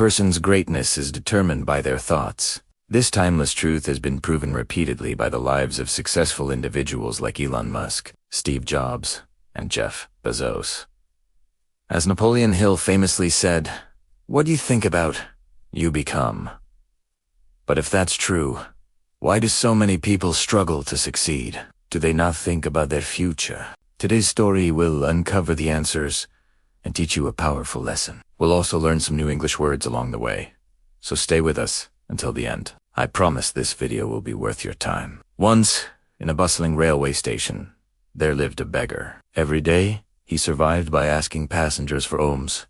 person's greatness is determined by their thoughts. This timeless truth has been proven repeatedly by the lives of successful individuals like Elon Musk, Steve Jobs, and Jeff Bezos. As Napoleon Hill famously said, "What you think about, you become." But if that's true, why do so many people struggle to succeed? Do they not think about their future? Today's story will uncover the answers and teach you a powerful lesson. We'll also learn some new English words along the way, so stay with us until the end. I promise this video will be worth your time. Once, in a bustling railway station, there lived a beggar. Every day, he survived by asking passengers for alms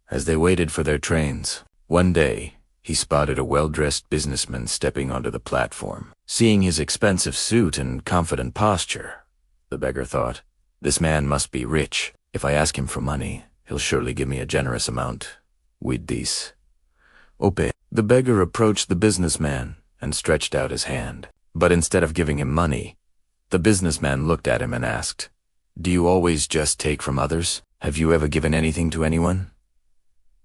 as they waited for their trains. One day, he spotted a well-dressed businessman stepping onto the platform. Seeing his expensive suit and confident posture, the beggar thought, "This man must be rich. If I ask him for money, he'll surely give me a generous amount. With this, ope." The beggar approached the businessman and stretched out his hand. But instead of giving him money, the businessman looked at him and asked, "Do you always just take from others? Have you ever given anything to anyone?"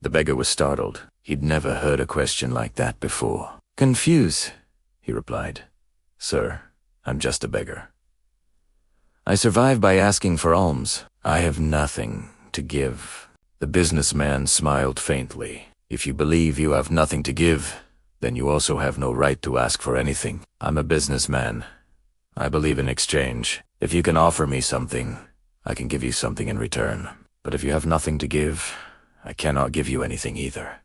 The beggar was startled. He'd never heard a question like that before. "Confused," he replied. "Sir, I'm just a beggar. I survive by asking for alms. I have nothing to give." The businessman smiled faintly. "If you believe you have nothing to give, then you also have no right to ask for anything. I'm a businessman. I believe in exchange. If you can offer me something, I can give you something in return. But if you have nothing to give, I cannot give you anything either."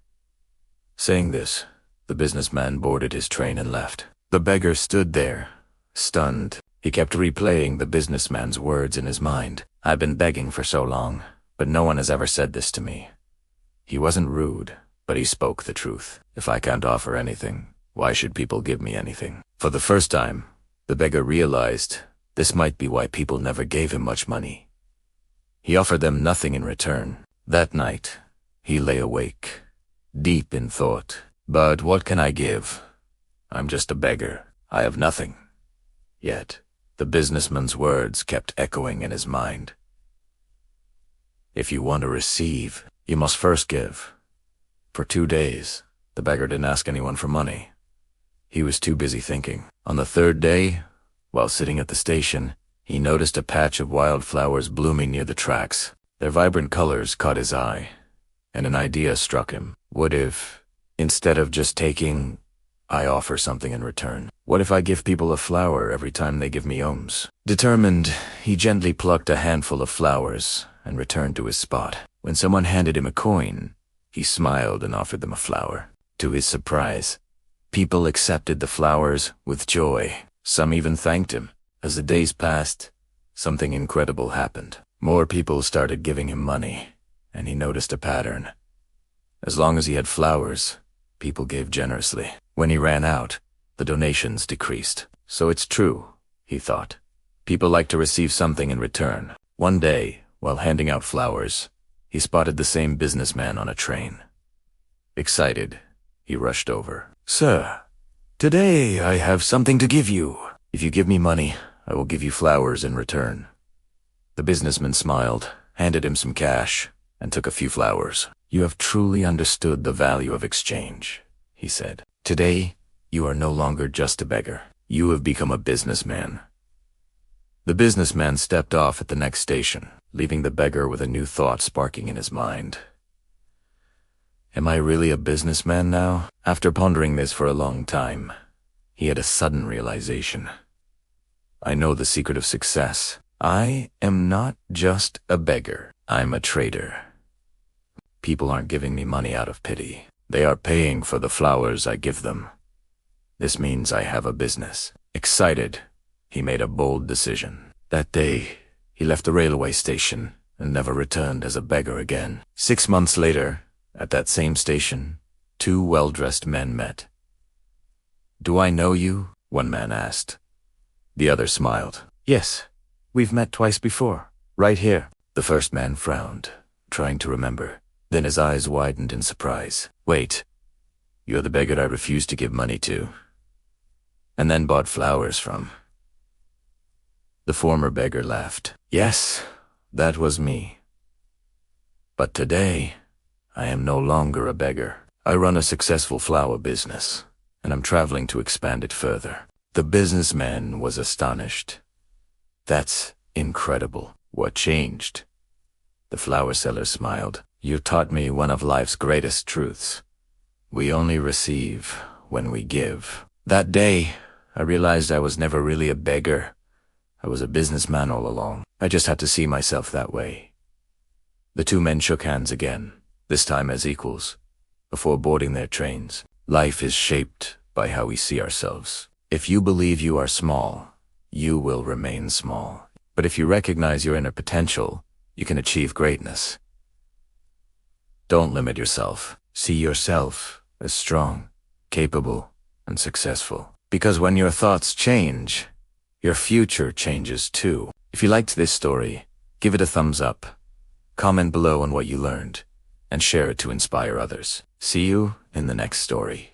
Saying this, the businessman boarded his train and left. The beggar stood there, stunned. He kept replaying the businessman's words in his mind. "I've been begging for so long, but no one has ever said this to me." He wasn't rude, but he spoke the truth. If I can't offer anything, why should people give me anything? For the first time, the beggar realized this might be why people never gave him much money. He offered them nothing in return. That night, he lay awake, deep in thought. "But what can I give? I'm just a beggar. I have nothing." Yet, the businessman's words kept echoing in his mind. "If you want to receive, you must first give." For 2 days, the beggar didn't ask anyone for money. He was too busy thinking. On the third day, while sitting at the station, he noticed a patch of wildflowers blooming near the tracks. Their vibrant colors caught his eye, and an idea struck him. What if, instead of just taking, I offer something in return? What if I give people a flower every time they give me alms? Determined, he gently plucked a handful of flowers and returned to his spot. When someone handed him a coin, he smiled and offered them a flower. To his surprise, people accepted the flowers with joy. Some even thanked him. As the days passed, something incredible happened. More people started giving him money, and he noticed a pattern. As long as he had flowers, people gave generously. When he ran out, the donations decreased. So it's true, he thought. People like to receive something in return. One day, while handing out flowers, he spotted the same businessman on a train. Excited, he rushed over. "Sir, today I have something to give you. If you give me money, I will give you flowers in return." The businessman smiled, handed him some cash, and took a few flowers. "You have truly understood the value of exchange," he said. "Today, you are no longer just a beggar. You have become a businessman." The businessman stepped off at the next station, leaving the beggar with a new thought sparking in his mind. Am I really a businessman now? After pondering this for a long time, he had a sudden realization. I know the secret of success. I am not just a beggar. I'm a trader. People aren't giving me money out of pity. They are paying for the flowers I give them. This means I have a business. Excited, he made a bold decision. That day, he left the railway station and never returned as a beggar again. 6 months later, at that same station, 2 well-dressed men met. "Do I know you?" one man asked. The other smiled. "Yes, we've met twice before, right here." The first man frowned, trying to remember. Then his eyes widened in surprise. "Wait, you're the beggar I refused to give money to, and then bought flowers from." The former beggar laughed. "Yes, that was me. But today, I am no longer a beggar. I run a successful flower business, and I'm traveling to expand it further." The businessman was astonished. "That's incredible. What changed?" The flower seller smiled. "You taught me one of life's greatest truths. We only receive when we give." That day, I realized I was never really a beggar. I was a businessman all along. I just had to see myself that way. The two men shook hands again, this time as equals, before boarding their trains. Life is shaped by how we see ourselves. If you believe you are small, you will remain small. But if you recognize your inner potential, you can achieve greatness. Don't limit yourself. See yourself as strong, capable, and successful. Because when your thoughts change, your future changes too. If you liked this story, give it a thumbs up, comment below on what you learned, and share it to inspire others. See you in the next story.